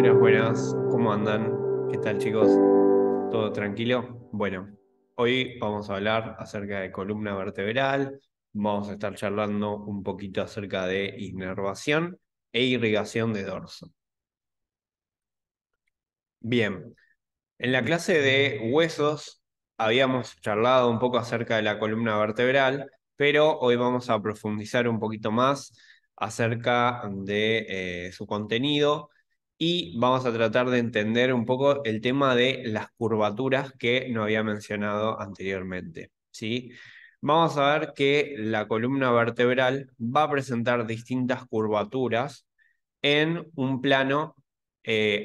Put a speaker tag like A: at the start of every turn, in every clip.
A: Buenas, buenas, ¿cómo andan? ¿Qué tal, chicos? ¿Todo tranquilo? Bueno, hoy vamos a hablar acerca de columna vertebral, vamos a estar charlando un poquito acerca de inervación e irrigación de dorso. Bien, en la clase de huesos habíamos charlado un poco acerca de la columna vertebral, pero hoy vamos a profundizar un poquito más acerca de su contenido y vamos a tratar de entender un poco el tema de las curvaturas que no había mencionado anteriormente, ¿sí? Vamos a ver que la columna vertebral va a presentar distintas curvaturas en un plano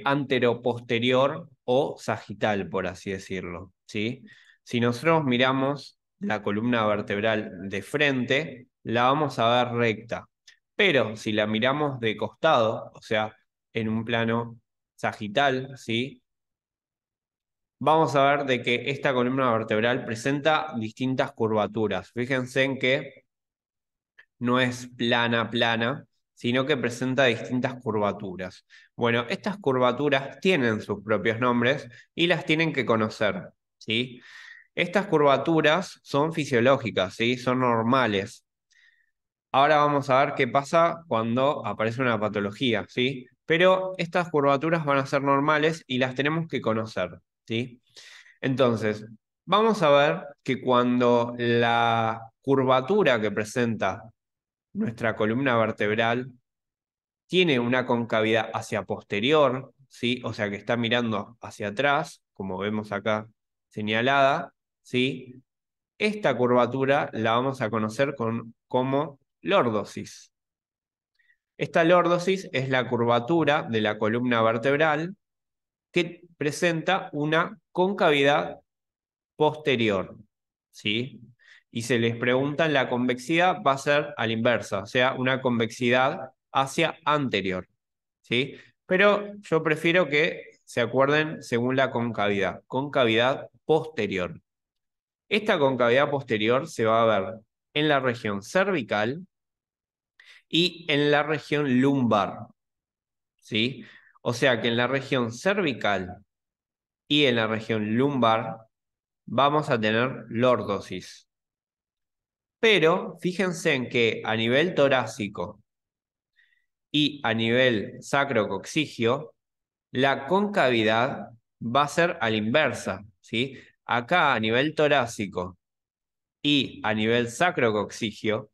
A: antero-posterior o sagital, por así decirlo, ¿sí? Si nosotros miramos la columna vertebral de frente, la vamos a ver recta, pero si la miramos de costado, o sea, en un plano sagital, ¿sí? Vamos a ver de que esta columna vertebral presenta distintas curvaturas. Fíjense en que no es plana, plana, sino que presenta distintas curvaturas. Bueno, estas curvaturas tienen sus propios nombres y las tienen que conocer, ¿sí? Estas curvaturas son fisiológicas, ¿sí? Son normales. Ahora vamos a ver qué pasa cuando aparece una patología, ¿sí? Pero estas curvaturas van a ser normales y las tenemos que conocer, ¿sí? Entonces, vamos a ver que cuando la curvatura que presenta nuestra columna vertebral tiene una concavidad hacia posterior, ¿sí? O sea que está mirando hacia atrás, como vemos acá señalada, ¿sí? Esta curvatura la vamos a conocer como lordosis. Esta lordosis es la curvatura de la columna vertebral que presenta una concavidad posterior, ¿sí? Y se les pregunta la convexidad, va a ser a la inversa, o sea, una convexidad hacia anterior, ¿sí? Pero yo prefiero que se acuerden según la concavidad, concavidad posterior. Esta concavidad posterior se va a ver en la región cervical y en la región lumbar, ¿sí? O sea que en la región cervical y en la región lumbar vamos a tener lordosis. Pero fíjense en que a nivel torácico y a nivel sacrocoxigio, la concavidad va a ser a la inversa, ¿sí? Acá a nivel torácico y a nivel sacrocoxigio,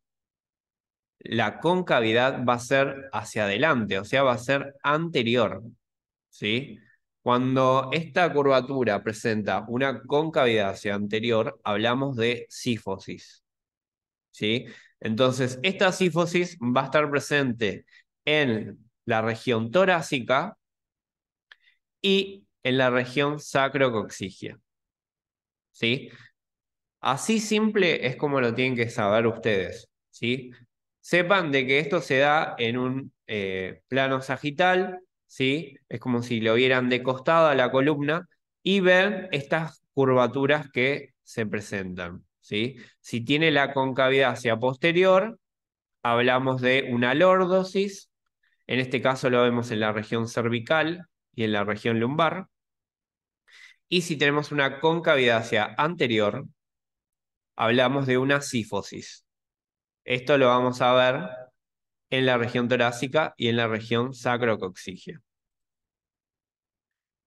A: la concavidad va a ser hacia adelante, o sea, va a ser anterior, ¿sí? Cuando esta curvatura presenta una concavidad hacia anterior, hablamos de sífosis, ¿sí? Entonces, esta sífosis va a estar presente en la región torácica y en la región sacrocoxigia, ¿sí? Así simple es como lo tienen que saber ustedes, ¿sí? Sepan de que esto se da en un plano sagital, ¿sí? Es como si lo vieran de costado a la columna y ven estas curvaturas que se presentan, ¿sí? Si tiene la concavidad hacia posterior, hablamos de una lordosis, en este caso lo vemos en la región cervical y en la región lumbar, y si tenemos una concavidad hacia anterior, hablamos de una sífosis. Esto lo vamos a ver en la región torácica y en la región sacrocoxigia.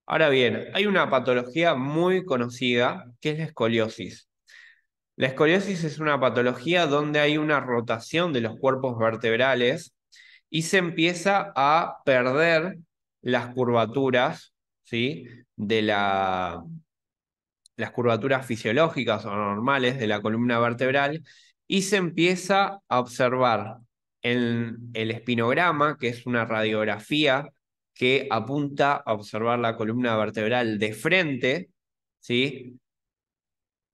A: Ahora bien, hay una patología muy conocida que es la escoliosis. La escoliosis es una patología donde hay una rotación de los cuerpos vertebrales y se empieza a perder las curvaturas, ¿sí? Las curvaturas fisiológicas o normales de la columna vertebral y se empieza a observar en el espinograma, que es una radiografía que apunta a observar la columna vertebral de frente, ¿sí?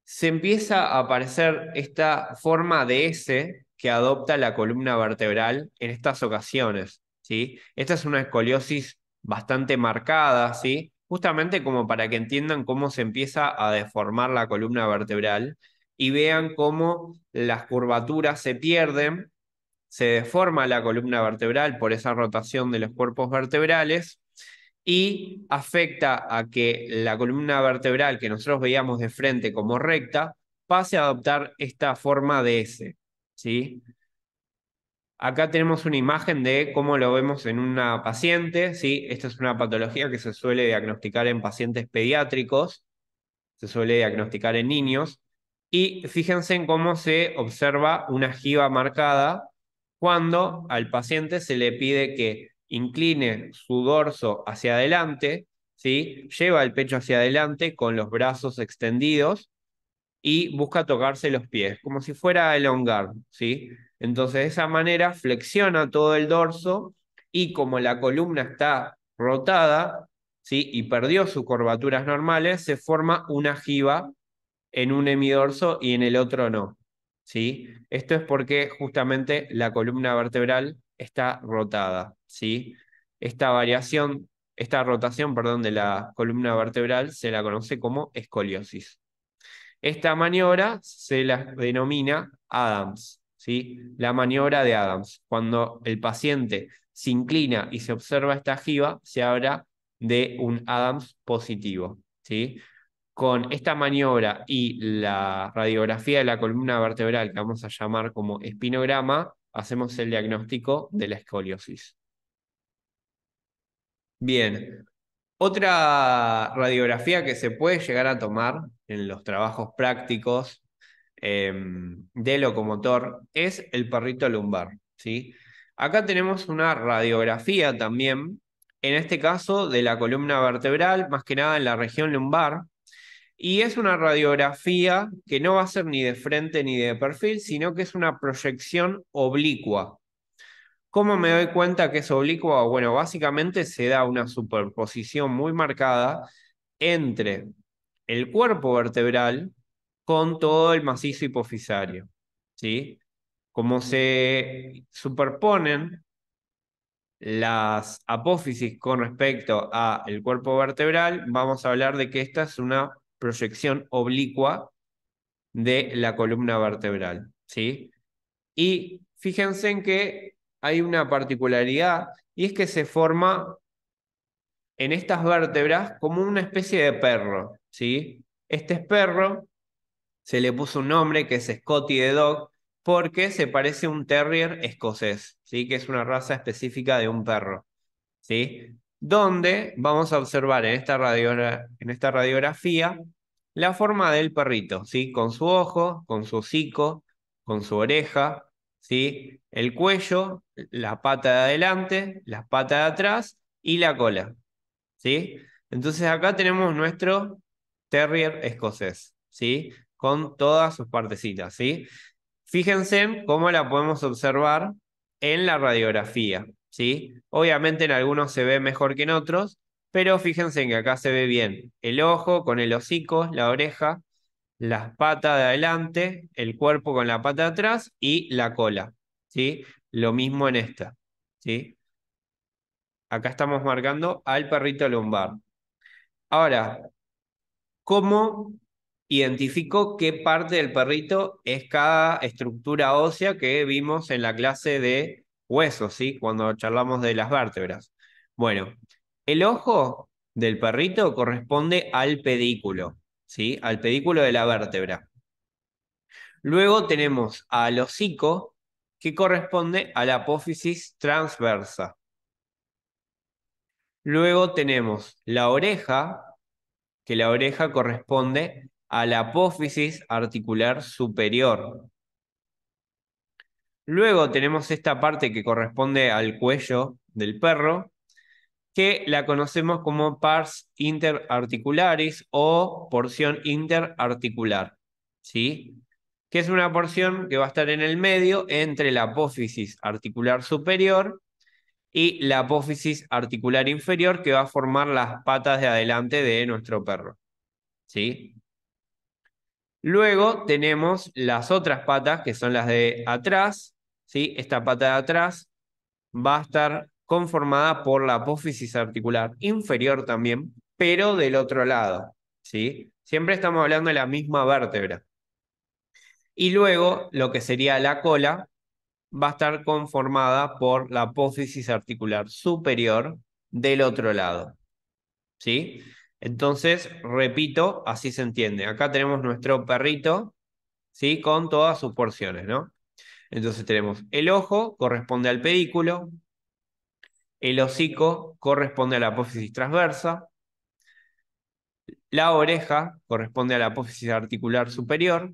A: Se empieza a aparecer esta forma de S que adopta la columna vertebral en estas ocasiones, ¿sí? Esta es una escoliosis bastante marcada, ¿sí? Justamente como para que entiendan cómo se empieza a deformar la columna vertebral y vean cómo las curvaturas se pierden, se deforma la columna vertebral por esa rotación de los cuerpos vertebrales y afecta a que la columna vertebral que nosotros veíamos de frente como recta pase a adoptar esta forma de S, ¿sí? Acá tenemos una imagen de cómo lo vemos en una paciente, ¿sí? Esta es una patología que se suele diagnosticar en pacientes pediátricos, se suele diagnosticar en niños, y fíjense en cómo se observa una jiba marcada cuando al paciente se le pide que incline su dorso hacia adelante, ¿sí? Lleva el pecho hacia adelante con los brazos extendidos y busca tocarse los pies, como si fuera a elongar, ¿sí? Entonces, de esa manera flexiona todo el dorso y como la columna está rotada, ¿sí? Y perdió sus curvaturas normales, se forma una jiba en un hemidorso y en el otro no, ¿sí? Esto es porque justamente la columna vertebral está rotada, ¿sí? Esta variación, esta rotación, perdón, de la columna vertebral se la conoce como escoliosis. Esta maniobra se la denomina Adams, ¿sí? La maniobra de Adams. Cuando el paciente se inclina y se observa esta jiba, se habla de un Adams positivo, ¿sí? Con esta maniobra y la radiografía de la columna vertebral, que vamos a llamar como espinograma, hacemos el diagnóstico de la escoliosis. Bien, otra radiografía que se puede llegar a tomar en los trabajos prácticos de locomotor es el perrito lumbar, ¿sí? Acá tenemos una radiografía también, en este caso de la columna vertebral, más que nada en la región lumbar, y es una radiografía que no va a ser ni de frente ni de perfil, sino que es una proyección oblicua. ¿Cómo me doy cuenta que es oblicua? Bueno, básicamente se da una superposición muy marcada entre el cuerpo vertebral con todo el macizo hipofisario, ¿sí? Como se superponen las apófisis con respecto al cuerpo vertebral, vamos a hablar de que esta es una proyección oblicua de la columna vertebral, ¿sí? Y fíjense en que hay una particularidad y es que se forma en estas vértebras como una especie de perro, ¿sí? Este perro se le puso un nombre que es Scotty the Dog porque se parece a un terrier escocés, ¿sí? Que es una raza específica de un perro, ¿sí? Donde vamos a observar en en esta radiografía la forma del perrito, ¿sí? Con su ojo, con su hocico, con su oreja, ¿sí? El cuello, la pata de adelante, las patas de atrás y la cola, ¿sí? Entonces acá tenemos nuestro terrier escocés, ¿sí? Con todas sus partecitas, ¿sí? Fíjense en cómo la podemos observar en la radiografía, ¿sí? Obviamente en algunos se ve mejor que en otros, pero fíjense en que acá se ve bien el ojo con el hocico, la oreja, las patas de adelante, el cuerpo con la pata de atrás y la cola, ¿sí? Lo mismo en esta, ¿sí? Acá estamos marcando al perrito lumbar. Ahora, ¿cómo identifico qué parte del perrito es cada estructura ósea que vimos en la clase de huesos, ¿sí? Cuando charlamos de las vértebras. Bueno, el ojo del perrito corresponde al pedículo, ¿sí? Al pedículo de la vértebra. Luego tenemos al hocico, que corresponde a la apófisis transversa. Luego tenemos la oreja, que la oreja corresponde a la apófisis articular superior. Luego tenemos esta parte que corresponde al cuello del perro, que la conocemos como pars interarticularis o porción interarticular, ¿sí? Que es una porción que va a estar en el medio entre la apófisis articular superior y la apófisis articular inferior que va a formar las patas de adelante de nuestro perro, ¿sí? Luego tenemos las otras patas, que son las de atrás, ¿sí? Esta pata de atrás va a estar conformada por la apófisis articular inferior también, pero del otro lado, ¿sí? Siempre estamos hablando de la misma vértebra. Y luego, lo que sería la cola, va a estar conformada por la apófisis articular superior del otro lado. ¿sí? Entonces, repito, así se entiende. Acá tenemos nuestro perrito, ¿sí? Con todas sus porciones, ¿no? Entonces tenemos el ojo, corresponde al pedículo, el hocico corresponde a la apófisis transversa, la oreja corresponde a la apófisis articular superior,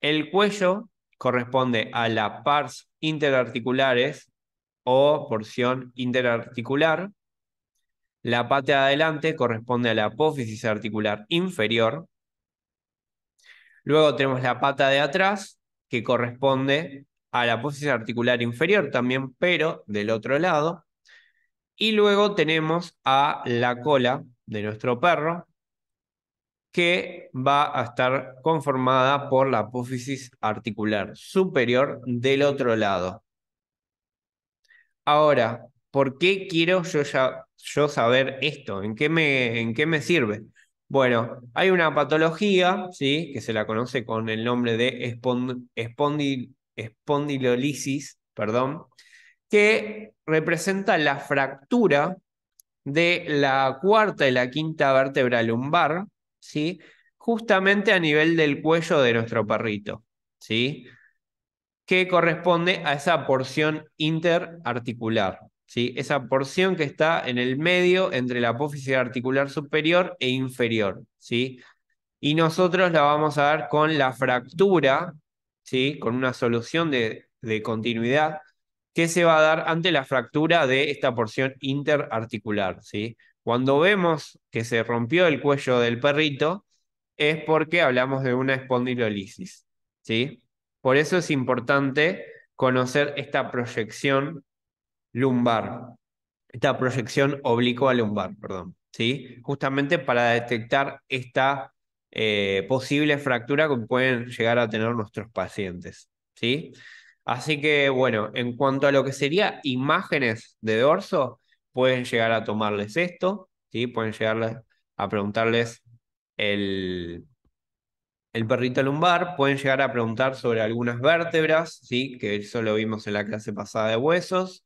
A: el cuello corresponde a la pars interarticulares o porción interarticular, la pata de adelante corresponde a la apófisis articular inferior, luego tenemos la pata de atrás que corresponde a la apófisis articular inferior también, pero del otro lado. Y luego tenemos a la cola de nuestro perro, que va a estar conformada por la apófisis articular superior del otro lado. Ahora, ¿por qué quiero yo saber esto? En qué me sirve? Bueno, hay una patología, ¿sí? Que se la conoce con el nombre de espondilolisis, perdón, que representa la fractura de la cuarta y la quinta vértebra lumbar, ¿sí? Justamente a nivel del cuello de nuestro perrito, ¿sí? Que corresponde a esa porción interarticular, ¿sí? Esa porción que está en el medio entre la apófisis articular superior e inferior, ¿sí? Y nosotros la vamos a ver con la fractura, ¿sí? Con una solución de continuidad que se va a dar ante la fractura de esta porción interarticular, ¿sí? Cuando vemos que se rompió el cuello del perrito, es porque hablamos de una espondilolisis, ¿sí? Por eso es importante conocer esta proyección lumbar, esta proyección oblicua lumbar, perdón, ¿sí? Justamente para detectar esta posible fractura que pueden llegar a tener nuestros pacientes, ¿sí? Así que, bueno, en cuanto a lo que sería imágenes de dorso, pueden llegar a tomarles esto, ¿sí? Pueden llegar a preguntarles el, el perrito lumbar, pueden llegar a preguntar sobre algunas vértebras, ¿sí? Que eso lo vimos en la clase pasada de huesos,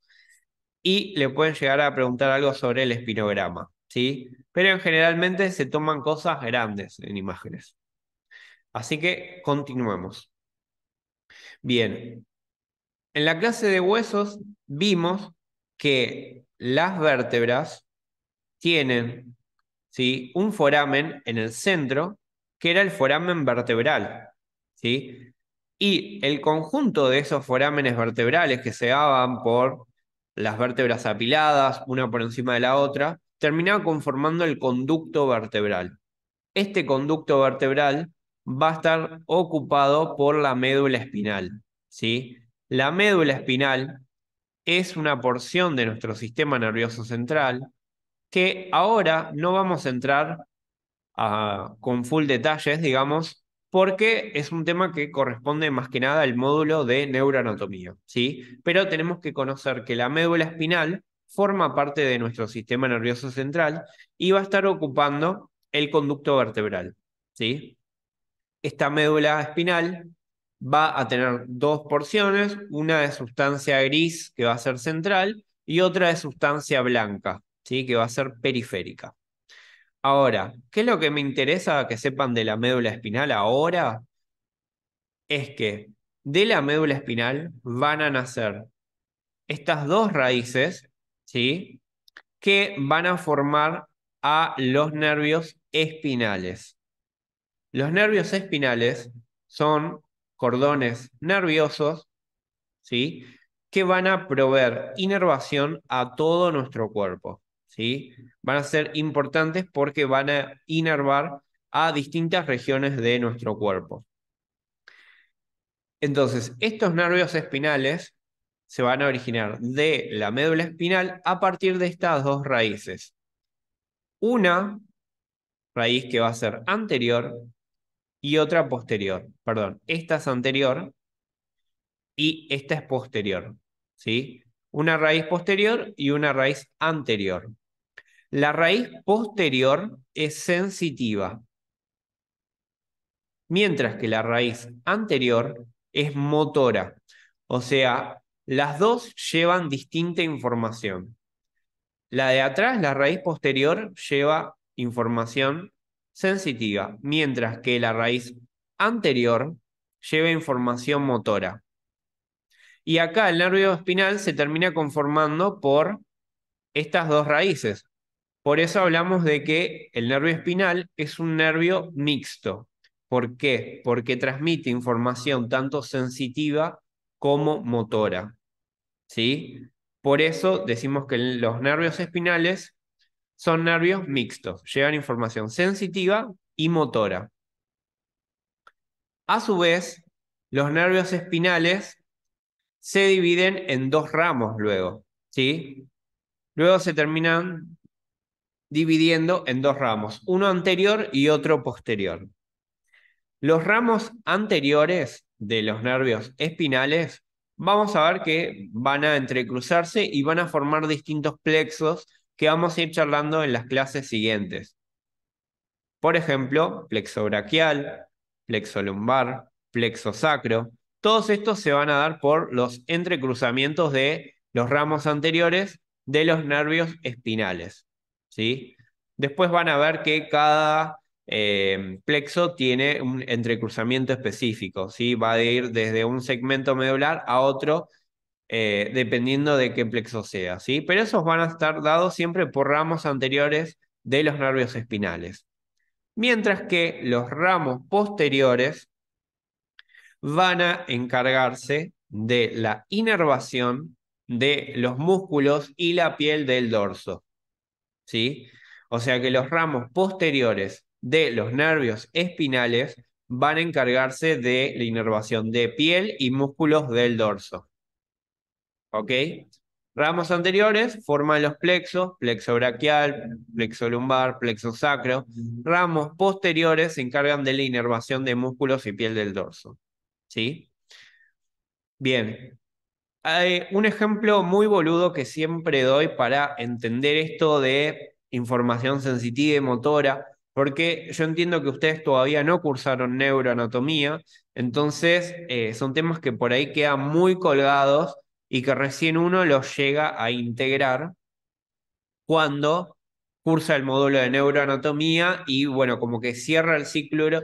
A: y le pueden llegar a preguntar algo sobre el espinograma, ¿sí? Pero generalmente se toman cosas grandes en imágenes. Así que continuemos. Bien, en la clase de huesos vimos que las vértebras tienen, ¿sí? Un foramen en el centro, que era el foramen vertebral, ¿sí? Y el conjunto de esos forámenes vertebrales que se daban por las vértebras apiladas, una por encima de la otra, terminaba conformando el conducto vertebral. Este conducto vertebral va a estar ocupado por la médula espinal, ¿sí? La médula espinal es una porción de nuestro sistema nervioso central que ahora no vamos a entrar con full detalles, digamos, porque es un tema que corresponde más que nada al módulo de neuroanatomía, ¿sí? Pero tenemos que conocer que la médula espinal forma parte de nuestro sistema nervioso central y va a estar ocupando el conducto vertebral, ¿sí? Esta médula espinal va a tener dos porciones, una de sustancia gris que va a ser central y otra de sustancia blanca, ¿sí? Que va a ser periférica. Ahora, ¿qué es lo que me interesa que sepan de la médula espinal ahora? Es que de la médula espinal van a nacer estas dos raíces, ¿sí? Que van a formar a los nervios espinales. Los nervios espinales son cordones nerviosos, ¿sí? Que van a proveer inervación a todo nuestro cuerpo, ¿sí? Van a ser importantes porque van a inervar a distintas regiones de nuestro cuerpo. Entonces, estos nervios espinales se van a originar de la médula espinal a partir de estas dos raíces. Una raíz que va a ser anterior y otra posterior. Perdón, esta es anterior y esta es posterior, ¿sí? Una raíz posterior y una raíz anterior. La raíz posterior es sensitiva, mientras que la raíz anterior es motora. O sea, las dos llevan distinta información. La de atrás, la raíz posterior, lleva información sensitiva, mientras que la raíz anterior lleva información motora. Y acá el nervio espinal se termina conformando por estas dos raíces. Por eso hablamos de que el nervio espinal es un nervio mixto. ¿Por qué? Porque transmite información tanto sensitiva como motora. ¿Sí? Por eso decimos que los nervios espinales son nervios mixtos, llevan información sensitiva y motora. A su vez, los nervios espinales se dividen en dos ramos luego, ¿sí? Luego se terminan dividiendo en dos ramos, uno anterior y otro posterior. Los ramos anteriores de los nervios espinales, vamos a ver que van a entrecruzarse y van a formar distintos plexos que vamos a ir charlando en las clases siguientes. Por ejemplo, plexo braquial, plexo lumbar, plexo sacro. Todos estos se van a dar por los entrecruzamientos de los ramos anteriores de los nervios espinales. ¿Sí? Después van a ver que cada plexo tiene un entrecruzamiento específico. ¿Sí? Va a ir desde un segmento medular a otro, dependiendo de qué plexo sea. ¿Sí? Pero esos van a estar dados siempre por ramos anteriores de los nervios espinales. Mientras que los ramos posteriores van a encargarse de la inervación de los músculos y la piel del dorso. ¿Sí? O sea que los ramos posteriores de los nervios espinales van a encargarse de la inervación de piel y músculos del dorso. ¿Ok? Ramos anteriores forman los plexos, plexo braquial, plexo lumbar, plexo sacro. Ramos posteriores se encargan de la inervación de músculos y piel del dorso. ¿Sí? Bien. Hay un ejemplo muy boludo que siempre doy para entender esto de información sensitiva y motora, porque yo entiendo que ustedes todavía no cursaron neuroanatomía, entonces son temas que por ahí quedan muy colgados y que recién uno los llega a integrar cuando cursa el módulo de neuroanatomía y bueno, como que cierra el ciclo,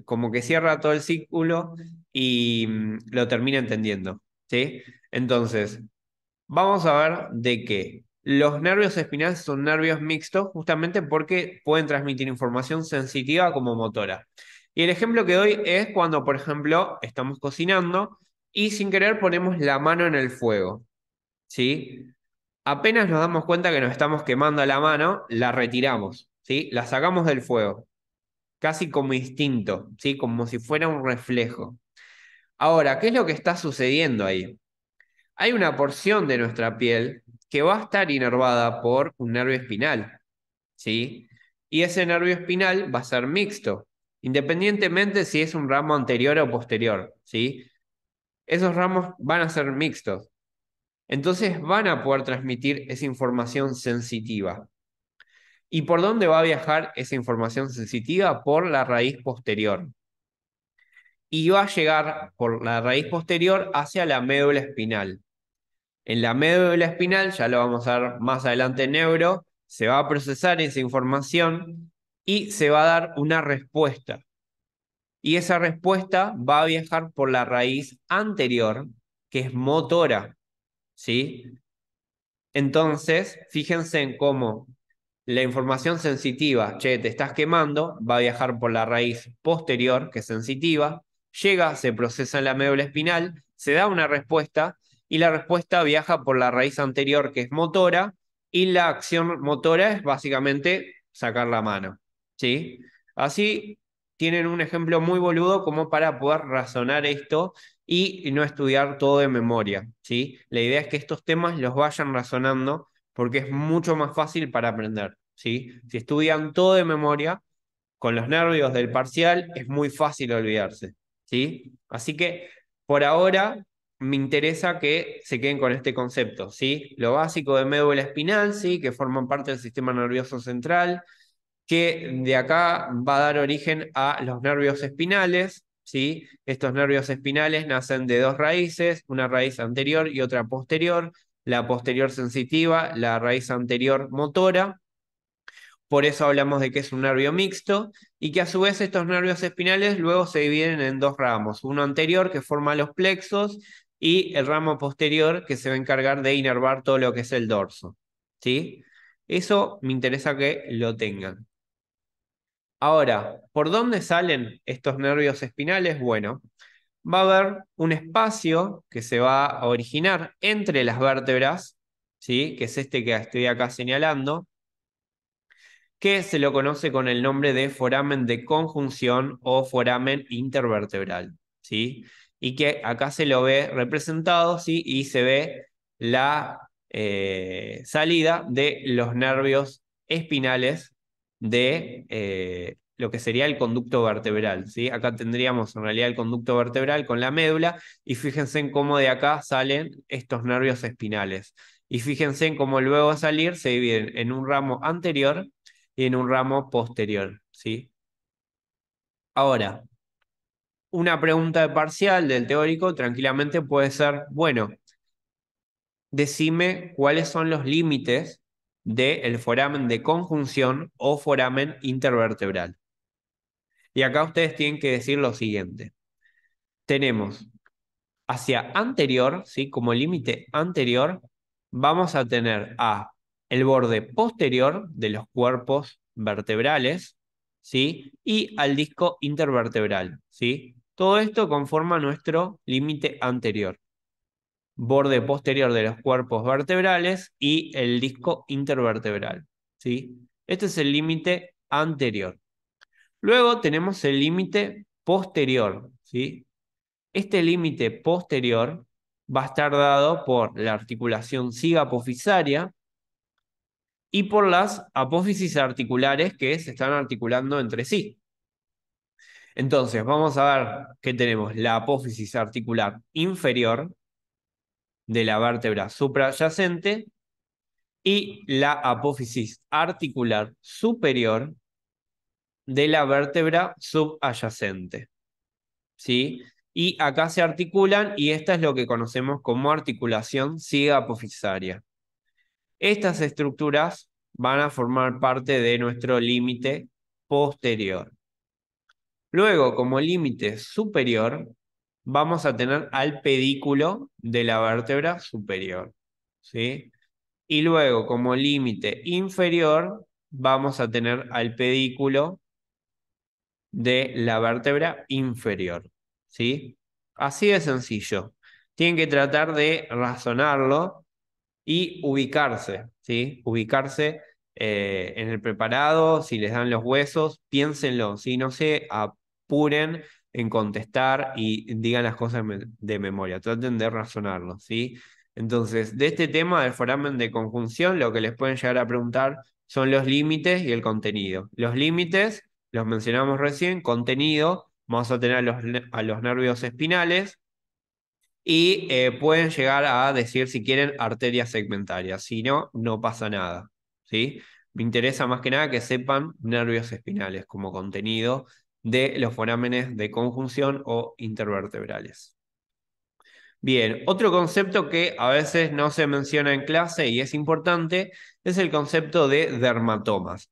A: como que cierra todo el círculo y lo termina entendiendo, ¿sí? Entonces, vamos a ver de que los nervios espinales son nervios mixtos justamente porque pueden transmitir información sensitiva como motora. Y el ejemplo que doy es cuando, por ejemplo, estamos cocinando y sin querer ponemos la mano en el fuego, ¿sí? Apenas nos damos cuenta que nos estamos quemando la mano, la retiramos, ¿sí? La sacamos del fuego, casi como instinto, ¿sí? Como si fuera un reflejo. Ahora, ¿qué es lo que está sucediendo ahí? Hay una porción de nuestra piel que va a estar inervada por un nervio espinal, ¿sí? Y ese nervio espinal va a ser mixto, independientemente si es un ramo anterior o posterior, ¿sí? Esos ramos van a ser mixtos. Entonces van a poder transmitir esa información sensitiva. ¿Y por dónde va a viajar esa información sensitiva? Por la raíz posterior. Y va a llegar por la raíz posterior hacia la médula espinal. En la médula espinal, ya lo vamos a ver más adelante en neuro, se va a procesar esa información y se va a dar una respuesta. Y esa respuesta va a viajar por la raíz anterior, que es motora, ¿sí? Entonces, fíjense en cómo la información sensitiva, che, te estás quemando, va a viajar por la raíz posterior, que es sensitiva, llega, se procesa en la médula espinal, se da una respuesta y la respuesta viaja por la raíz anterior, que es motora, y la acción motora es básicamente sacar la mano, ¿sí? Así tienen un ejemplo muy boludo como para poder razonar esto y no estudiar todo de memoria, ¿sí? La idea es que estos temas los vayan razonando porque es mucho más fácil para aprender, ¿sí? Si estudian todo de memoria, con los nervios del parcial es muy fácil olvidarse, ¿sí? Así que por ahora me interesa que se queden con este concepto, ¿sí? Lo básico de médula espinal, ¿sí? Que forman parte del sistema nervioso central, que de acá va a dar origen a los nervios espinales, ¿sí? Estos nervios espinales nacen de dos raíces, una raíz anterior y otra posterior, la posterior sensitiva, la raíz anterior motora. Por eso hablamos de que es un nervio mixto y que a su vez estos nervios espinales luego se dividen en dos ramos, uno anterior que forma los plexos y el ramo posterior que se va a encargar de inervar todo lo que es el dorso. ¿Sí? Eso me interesa que lo tengan. Ahora, ¿por dónde salen estos nervios espinales? Bueno, va a haber un espacio que se va a originar entre las vértebras, ¿sí? Que es este que estoy acá señalando, que se lo conoce con el nombre de foramen de conjunción o foramen intervertebral, ¿sí? Y que acá se lo ve representado, ¿sí? Y se ve la salida de los nervios espinales de lo que sería el conducto vertebral, ¿sí? Acá tendríamos en realidad el conducto vertebral con la médula y fíjense en cómo de acá salen estos nervios espinales. Y fíjense en cómo luego a salir se dividen en un ramo anterior y en un ramo posterior, ¿sí? Ahora, una pregunta de parcial del teórico tranquilamente puede ser, bueno, decime cuáles son los límites del foramen de conjunción o foramen intervertebral. Y acá ustedes tienen que decir lo siguiente. Tenemos hacia anterior, ¿sí? Como límite anterior, vamos a tener a el borde posterior de los cuerpos vertebrales, ¿sí? Y al disco intervertebral, ¿sí? Todo esto conforma nuestro límite anterior. Borde posterior de los cuerpos vertebrales y el disco intervertebral, ¿sí? Este es el límite anterior. Luego tenemos el límite posterior, ¿sí? Este límite posterior va a estar dado por la articulación ciga-apofisaria y por las apófisis articulares que se están articulando entre sí. Entonces, vamos a ver que tenemos la apófisis articular inferior de la vértebra suprayacente y la apófisis articular superior de la vértebra subadyacente. ¿Sí? Y acá se articulan y esta es lo que conocemos como articulación ciga-apofisaria. Estas estructuras van a formar parte de nuestro límite posterior. Luego, como límite superior, vamos a tener al pedículo de la vértebra superior, ¿sí? Y luego, como límite inferior, vamos a tener al pedículo de la vértebra inferior, ¿sí? Así de sencillo. Tienen que tratar de razonarlo y ubicarse, ¿sí? Ubicarse en el preparado, si les dan los huesos, piénsenlo, ¿sí? No se apuren en contestar y digan las cosas de memoria, traten de razonarlo, ¿sí? Entonces, de este tema del foramen de conjunción, lo que les pueden llegar a preguntar son los límites y el contenido. Los límites, los mencionamos recién, contenido, vamos a tener a los nervios espinales, y pueden llegar a decir si quieren arterias segmentarias, si no, no pasa nada, ¿sí? Me interesa más que nada que sepan nervios espinales como contenido de los forámenes de conjunción o intervertebrales. Bien, otro concepto que a veces no se menciona en clase y es importante es el concepto de dermatomas.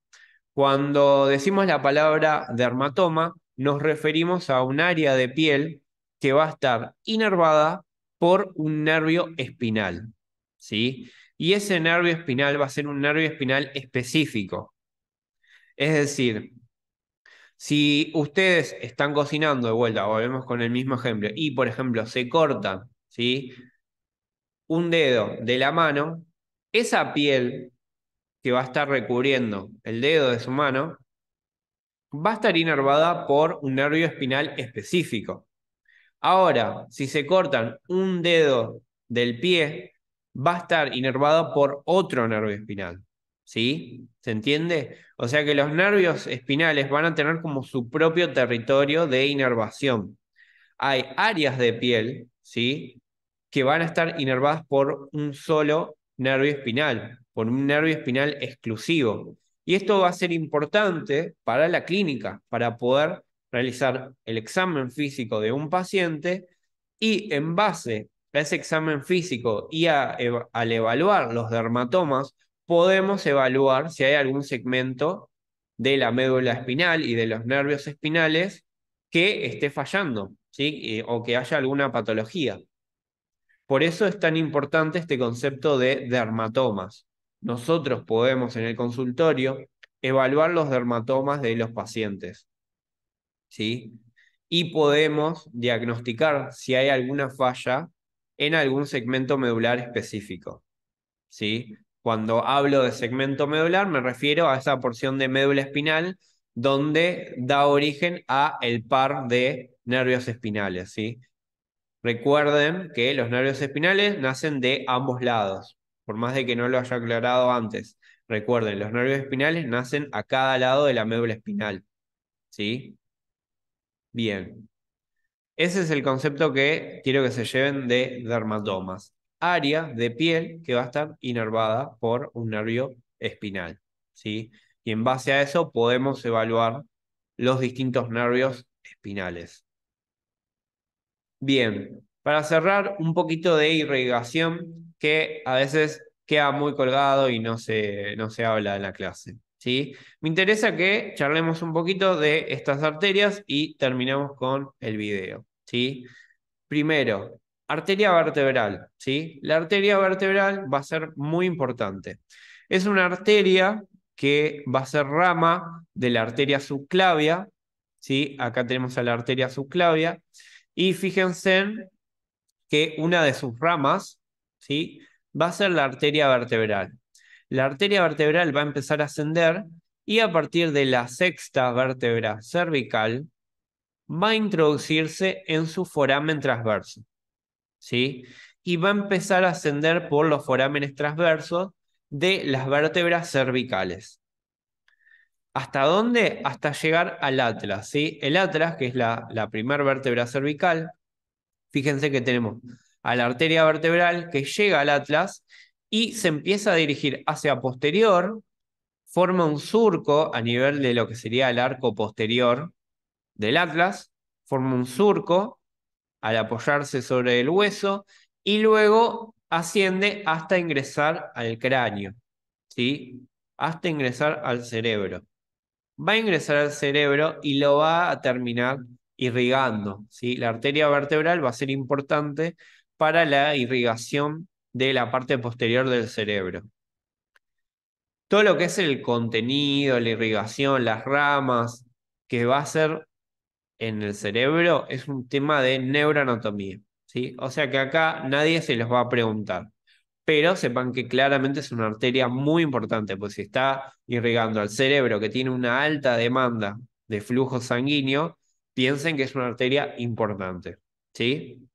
A: Cuando decimos la palabra dermatoma, nos referimos a un área de piel que va a estar inervada por un nervio espinal, ¿sí? Y ese nervio espinal va a ser un nervio espinal específico. Es decir, si ustedes están cocinando de vuelta, volvemos con el mismo ejemplo, y por ejemplo se cortan, ¿sí? Un dedo de la mano, esa piel que va a estar recubriendo el dedo de su mano va a estar inervada por un nervio espinal específico. Ahora, si se cortan un dedo del pie, va a estar inervado por otro nervio espinal. ¿Sí? ¿Se entiende? O sea que los nervios espinales van a tener como su propio territorio de inervación. Hay áreas de piel, ¿sí? Que van a estar inervadas por un solo nervio espinal, por un nervio espinal exclusivo. Y esto va a ser importante para la clínica, para poder realizar el examen físico de un paciente y en base a ese examen físico y al evaluar los dermatomas, podemos evaluar si hay algún segmento de la médula espinal y de los nervios espinales que esté fallando, ¿sí? O que haya alguna patología. Por eso es tan importante este concepto de dermatomas. Nosotros podemos en el consultorio evaluar los dermatomas de los pacientes, ¿sí? Y podemos diagnosticar si hay alguna falla en algún segmento medular específico, ¿sí? Cuando hablo de segmento medular me refiero a esa porción de médula espinal donde da origen a el par de nervios espinales, ¿sí? Recuerden que los nervios espinales nacen de ambos lados, por más de que no lo haya aclarado antes. Recuerden, los nervios espinales nacen a cada lado de la médula espinal, ¿sí? Bien. Ese es el concepto que quiero que se lleven de dermatomas. Área de piel que va a estar inervada por un nervio espinal, ¿sí? Y en base a eso podemos evaluar los distintos nervios espinales. Bien, para cerrar un poquito de irrigación que a veces queda muy colgado y no se habla en la clase, ¿sí? Me interesa que charlemos un poquito de estas arterias y terminamos con el video, ¿sí? Primero, arteria vertebral, ¿sí? La arteria vertebral va a ser muy importante. Es una arteria que va a ser rama de la arteria subclavia, ¿sí? Acá tenemos a la arteria subclavia. Y fíjense que una de sus ramas, ¿sí? Va a ser la arteria vertebral. La arteria vertebral va a empezar a ascender y a partir de la sexta vértebra cervical va a introducirse en su foramen transverso, ¿sí? Y va a empezar a ascender por los forámenes transversos de las vértebras cervicales. ¿Hasta dónde? Hasta llegar al atlas, ¿sí? El atlas, que es la primera vértebra cervical. Fíjense que tenemos a la arteria vertebral que llega al atlas y se empieza a dirigir hacia posterior, forma un surco a nivel de lo que sería el arco posterior del atlas, forma un surco al apoyarse sobre el hueso y luego asciende hasta ingresar al cráneo, ¿sí? Hasta ingresar al cerebro. Va a ingresar al cerebro y lo va a terminar irrigando, ¿sí? La arteria vertebral va a ser importante para la irrigación de la parte posterior del cerebro. Todo lo que es el contenido, la irrigación, las ramas que va a ser en el cerebro es un tema de neuroanatomía, ¿sí? O sea que acá nadie se los va a preguntar. Pero sepan que claramente es una arteria muy importante, pues si está irrigando al cerebro que tiene una alta demanda de flujo sanguíneo, piensen que es una arteria importante, ¿sí?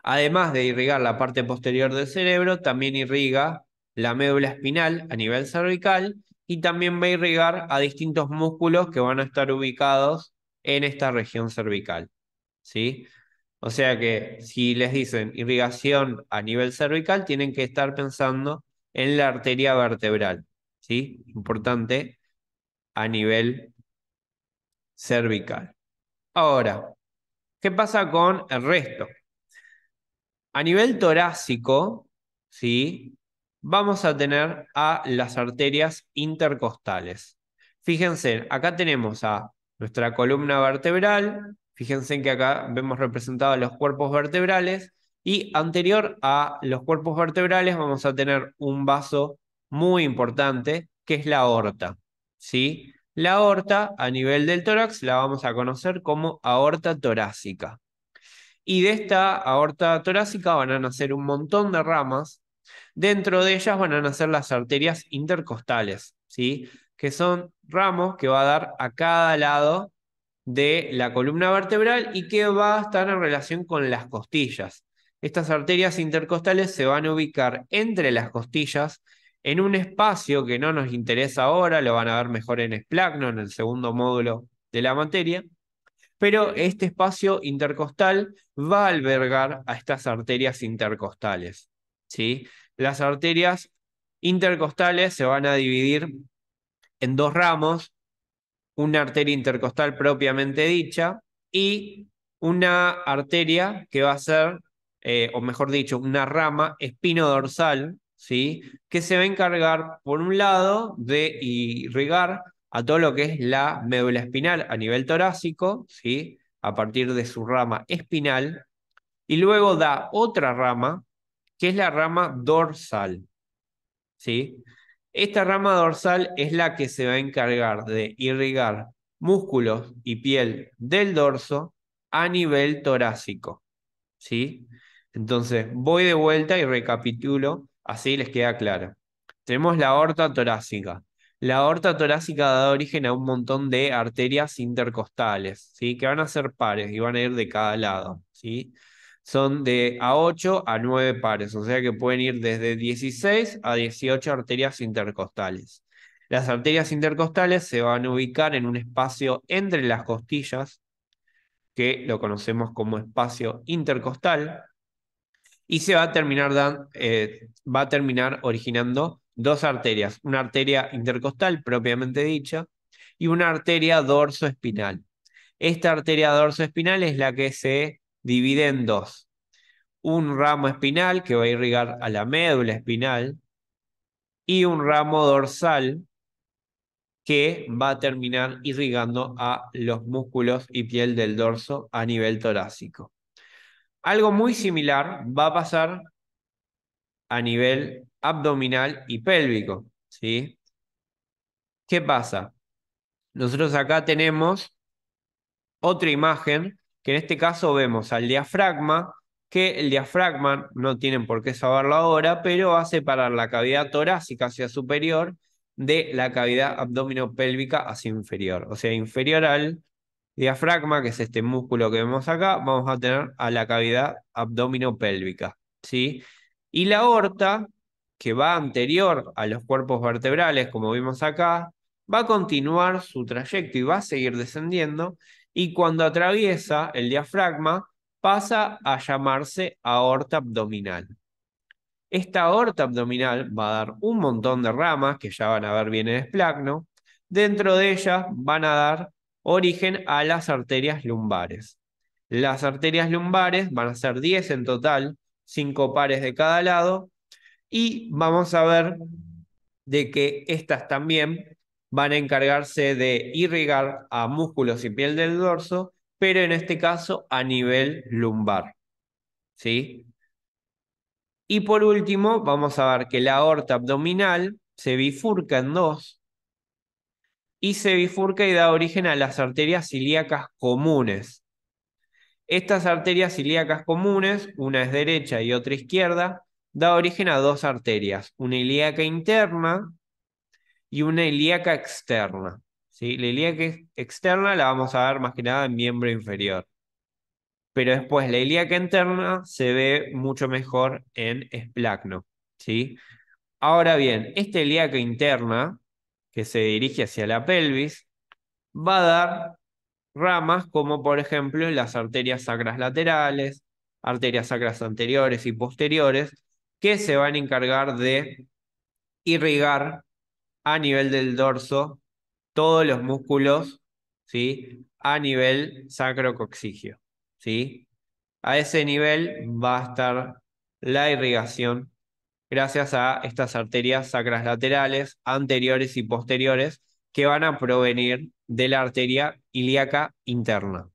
A: Además de irrigar la parte posterior del cerebro, también irriga la médula espinal a nivel cervical y también va a irrigar a distintos músculos que van a estar ubicados en esta región cervical, ¿sí? O sea que si les dicen irrigación a nivel cervical, tienen que estar pensando en la arteria vertebral, ¿sí? Importante a nivel cervical. Ahora, ¿qué pasa con el resto? A nivel torácico, ¿sí? Vamos a tener a las arterias intercostales. Fíjense, acá tenemos a nuestra columna vertebral, fíjense que acá vemos representados los cuerpos vertebrales y anterior a los cuerpos vertebrales vamos a tener un vaso muy importante que es la aorta, ¿sí? La aorta a nivel del tórax la vamos a conocer como aorta torácica. Y de esta aorta torácica van a nacer un montón de ramas. Dentro de ellas van a nacer las arterias intercostales, ¿sí? Que son ramos que va a dar a cada lado de la columna vertebral y que va a estar en relación con las costillas. Estas arterias intercostales se van a ubicar entre las costillas en un espacio que no nos interesa ahora, lo van a ver mejor en esplagno, en el segundo módulo de la materia, pero este espacio intercostal va a albergar a estas arterias intercostales, ¿sí? Las arterias intercostales se van a dividir en dos ramos, una arteria intercostal propiamente dicha y una arteria que va a ser o mejor dicho, una rama espinodorsal, ¿sí? Que se va a encargar, por un lado, de irrigar a todo lo que es la médula espinal a nivel torácico, ¿sí? A partir de su rama espinal, y luego da otra rama, que es la rama dorsal, ¿sí? Esta rama dorsal es la que se va a encargar de irrigar músculos y piel del dorso a nivel torácico, ¿sí? Entonces, voy de vuelta y recapitulo, así les queda claro. Tenemos la aorta torácica. La aorta torácica da origen a un montón de arterias intercostales, ¿sí? Que van a ser pares y van a ir de cada lado, ¿sí? Son de a 8 a 9 pares, o sea que pueden ir desde 16 a 18 arterias intercostales. Las arterias intercostales se van a ubicar en un espacio entre las costillas, que lo conocemos como espacio intercostal, y se va a va a terminar originando dos arterias, una arteria intercostal propiamente dicha y una arteria dorsoespinal. Esta arteria dorsoespinal es la que se divide en dos: un ramo espinal que va a irrigar a la médula espinal y un ramo dorsal que va a terminar irrigando a los músculos y piel del dorso a nivel torácico. Algo muy similar va a pasar a nivel abdominal y pélvico, ¿sí? ¿Qué pasa? Nosotros acá tenemos otra imagen, que en este caso vemos al diafragma, que el diafragma, no tienen por qué saberlo ahora, pero va a separar la cavidad torácica hacia superior de la cavidad abdominopélvica hacia inferior. O sea, inferior al diafragma, que es este músculo que vemos acá, vamos a tener a la cavidad abdominopélvica, ¿sí? Y la aorta, que va anterior a los cuerpos vertebrales, como vimos acá, va a continuar su trayecto y va a seguir descendiendo, y cuando atraviesa el diafragma, pasa a llamarse aorta abdominal. Esta aorta abdominal va a dar un montón de ramas, que ya van a ver bien en esplagno. Dentro de ellas van a dar origen a las arterias lumbares. Las arterias lumbares van a ser 10 en total, 5 pares de cada lado, y vamos a ver de que estas también van a encargarse de irrigar a músculos y piel del dorso, pero en este caso a nivel lumbar, ¿sí? Y por último, vamos a ver que la aorta abdominal se bifurca en dos y se bifurca y da origen a las arterias ilíacas comunes. Estas arterias ilíacas comunes, una es derecha y otra izquierda, da origen a dos arterias, una ilíaca interna y una ilíaca externa, ¿sí? La ilíaca externa la vamos a ver más que nada en miembro inferior, pero después la ilíaca interna se ve mucho mejor en esplagno, ¿sí? Ahora bien, esta ilíaca interna, que se dirige hacia la pelvis, va a dar ramas como por ejemplo las arterias sacras laterales, arterias sacras anteriores y posteriores, que se van a encargar de irrigar a nivel del dorso todos los músculos, ¿sí? A nivel sacrococcígeo, ¿sí? A ese nivel va a estar la irrigación gracias a estas arterias sacras laterales, anteriores y posteriores, que van a provenir de la arteria ilíaca interna.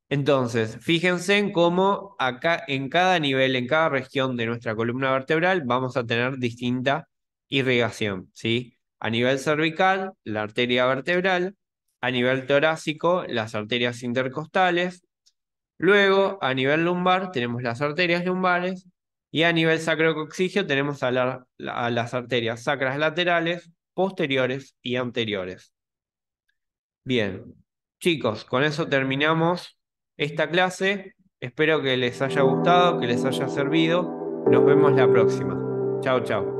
A: Entonces, fíjense en cómo acá en cada nivel, en cada región de nuestra columna vertebral, vamos a tener distinta irrigación, ¿sí? A nivel cervical, la arteria vertebral; a nivel torácico, las arterias intercostales; luego, a nivel lumbar, tenemos las arterias lumbares; y a nivel sacrococcígeo tenemos a las arterias sacras laterales, posteriores y anteriores. Bien, chicos, con eso terminamos esta clase. Espero que les haya gustado, que les haya servido. Nos vemos la próxima. Chao, chao.